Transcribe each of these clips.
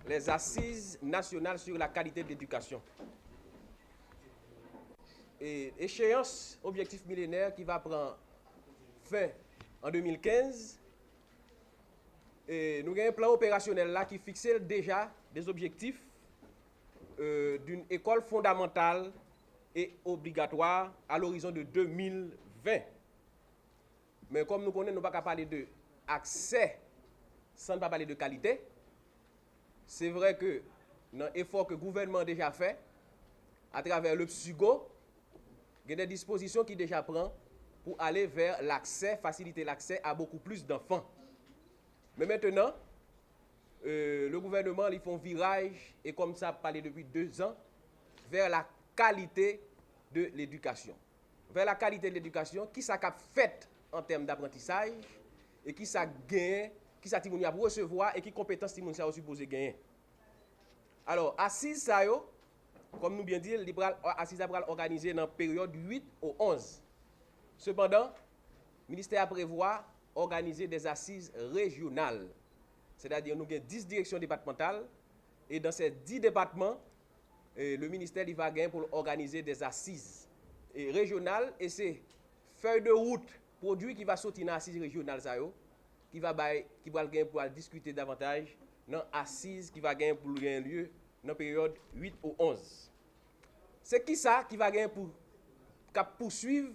les assises nationales sur la qualité de l'éducation. Et échéance objectif millénaire qui va prendre fin en 2015. Et nous avons un plan opérationnel là qui fixe déjà des objectifs d'une école fondamentale et obligatoire à l'horizon de 2020. Mais comme nous connaissons, nous ne pouvons pas parler de accès sans ne pas parler de qualité. C'est vrai que dans l'effort que le gouvernement a déjà fait, à travers le PSUGO, il y a des dispositions qui déjà prend pour aller vers l'accès, faciliter l'accès à beaucoup plus d'enfants. Mais maintenant, le gouvernement il fait un virage, et comme ça a parlé depuis 2 ans, vers la qualité de l'éducation. Vers la qualité de l'éducation, qui ça a fait en termes d'apprentissage, et qui ça gagne, qui ça a recevoir, et qui compétences Timoun ça supposé gagner. Alors, assise ça yo, comme nous bien dit, assise ça va organiser dans la période 8 au 11. Cependant, le ministère prévoit organiser des assises régionales. C'est-à-dire nous avons 10 directions départementales et dans ces 10 départements, le ministère il va gagner pour organiser des assises régionales et c'est feuille de route produit qui va sortir dans l'assise régionale qui va gagner pour discuter davantage dans l'assise qui va gagner pour gagner lieu dans la période 8 au 11. C'est qui ça qui va gagner pour poursuivre,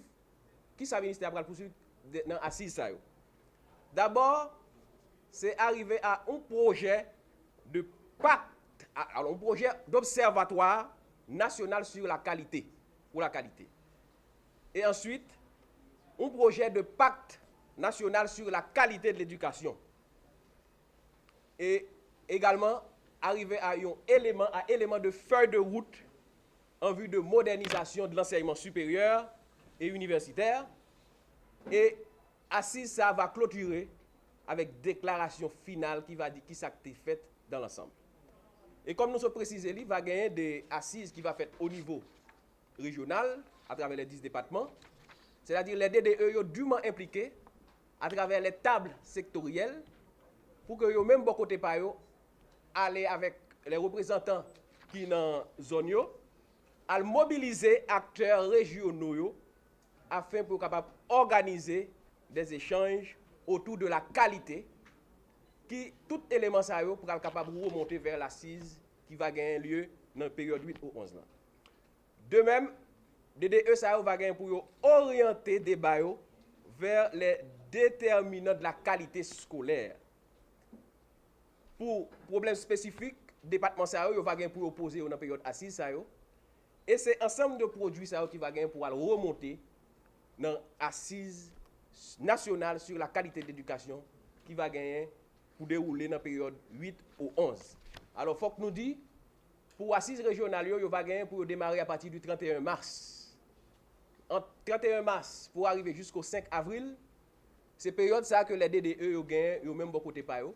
qui ça le ministère va poursuivre dans l'assise ça yo? D'abord, c'est arriver à un projet de pacte, alors un projet d'observatoire national sur la qualité, pour la qualité. Et ensuite, un projet de pacte national sur la qualité de l'éducation. Et également, arriver à un élément de feuille de route en vue de modernisation de l'enseignement supérieur et universitaire. Et assise, ça va clôturer avec déclaration finale qui va dire qui ça a été fait dans l'ensemble. Et comme nous sommes précisés, il va gagner des assises qui va faire au niveau régional à travers les 10 départements. C'est-à-dire les DDE sont dûment impliqués à travers les tables sectorielles pour que eux même bon côté par eux aller avec les représentants qui dans zone yo à mobiliser acteurs régionaux afin pour capable organiser des échanges autour de la qualité qui tout élément ça yo pour être capable de remonter vers l'assise qui va gagner lieu dans la période 8 au 11 là. De même, DDE ça va gagner pour orienter débat vers les déterminants de la qualité scolaire. Pour problème spécifique, département ça va gagner pour opposer dans la période assise ça yo. Et c'est ensemble de produits ça qui va gagner pour aller remonter dans assise nationale sur la qualité de l'éducation qui va gagner pour dérouler dans la période 8 au 11. Alors, il faut que nous disions, pour assise régionale, il va gagner pour démarrer à partir du 31 mars. Entre 31 mars pour arriver jusqu'au 5 avril, c'est période ça que les DDE gagnent, même beaucoup de pays,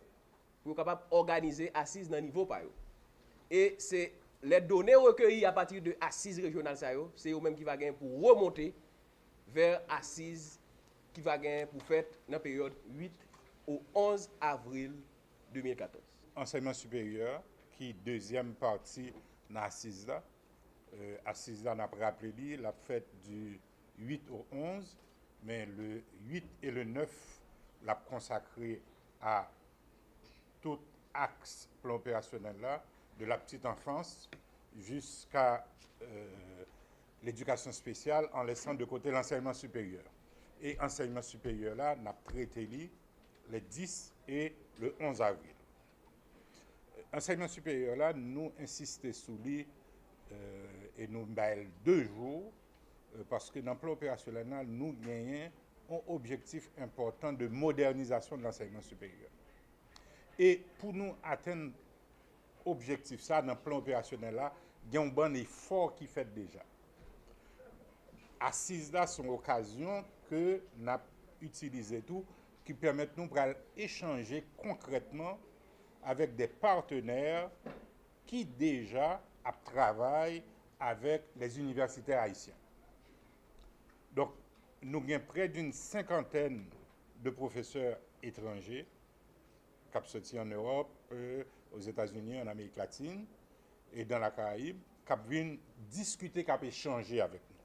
pour capable organiser assise dans le niveau par Et c'est les données recueillies à partir de assise régionale, c'est eux-mêmes qui va gagner pour remonter vers assise qui va gagner pour faire dans la période 8 au 11 avril 2014. Enseignement supérieur, qui deuxième partie dans l'assise là. Assise là, on a rappelé, la fête du 8 au 11, mais le 8 et le 9, l'a consacré à tout axe plan opérationnel là, de la petite enfance jusqu'à l'éducation spéciale en laissant de côté l'enseignement supérieur. Et enseignement supérieur là, on a traité les 10 et le 11 avril. Enseignement supérieur là, nous insistons sur lui et nous avons 2 jours parce que dans le plan opérationnel, nous gagnons un objectif important de modernisation de l'enseignement supérieur. Et pour nous atteindre l'objectif ça dans le plan opérationnel là, il y a un bon effort qui fait déjà. Assises là sont occasion que nous avons utilisé tout qui permettent nous d'échanger concrètement avec des partenaires qui déjà travaillent avec les universitaires haïtiens. Donc, nous avons près d'une 50aine de professeurs étrangers qui sorti en Europe, aux États-Unis, en Amérique latine et dans la Caraïbe, qui viennent discuter, qui échanger avec nous.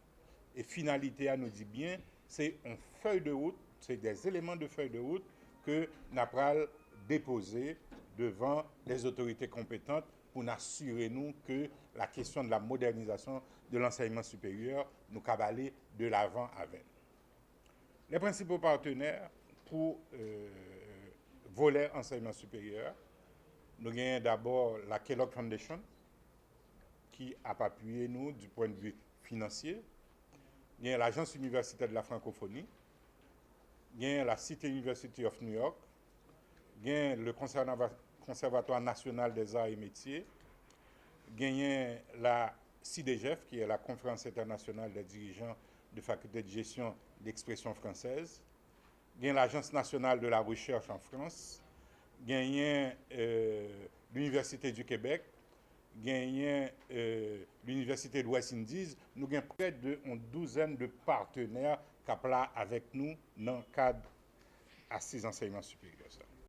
Et finalité, à nous dit bien, c'est une feuille de route, c'est des éléments de feuille de route que NAPRAL déposer devant les autorités compétentes pour nous assurer nous que la question de la modernisation de l'enseignement supérieur nous cabaler de l'avant avec. Les principaux partenaires pour volet enseignement supérieur, nous avons d'abord la Kellogg Foundation qui a appuyé nous du point de vue financier. Il y a l'Agence universitaire de la francophonie, il y a la City University of New York, il y a le Conservatoire national des arts et métiers, il y a la CIDEGEF, qui est la Conférence internationale des dirigeants de facultés de gestion d'expression française, il y a l'Agence nationale de la recherche en France, il y a l'Université du Québec, gagné l'Université de West Indies, nous avons près d'une douzaine de partenaires qui sont là avec nous dans le cadre de ces enseignements supérieurs.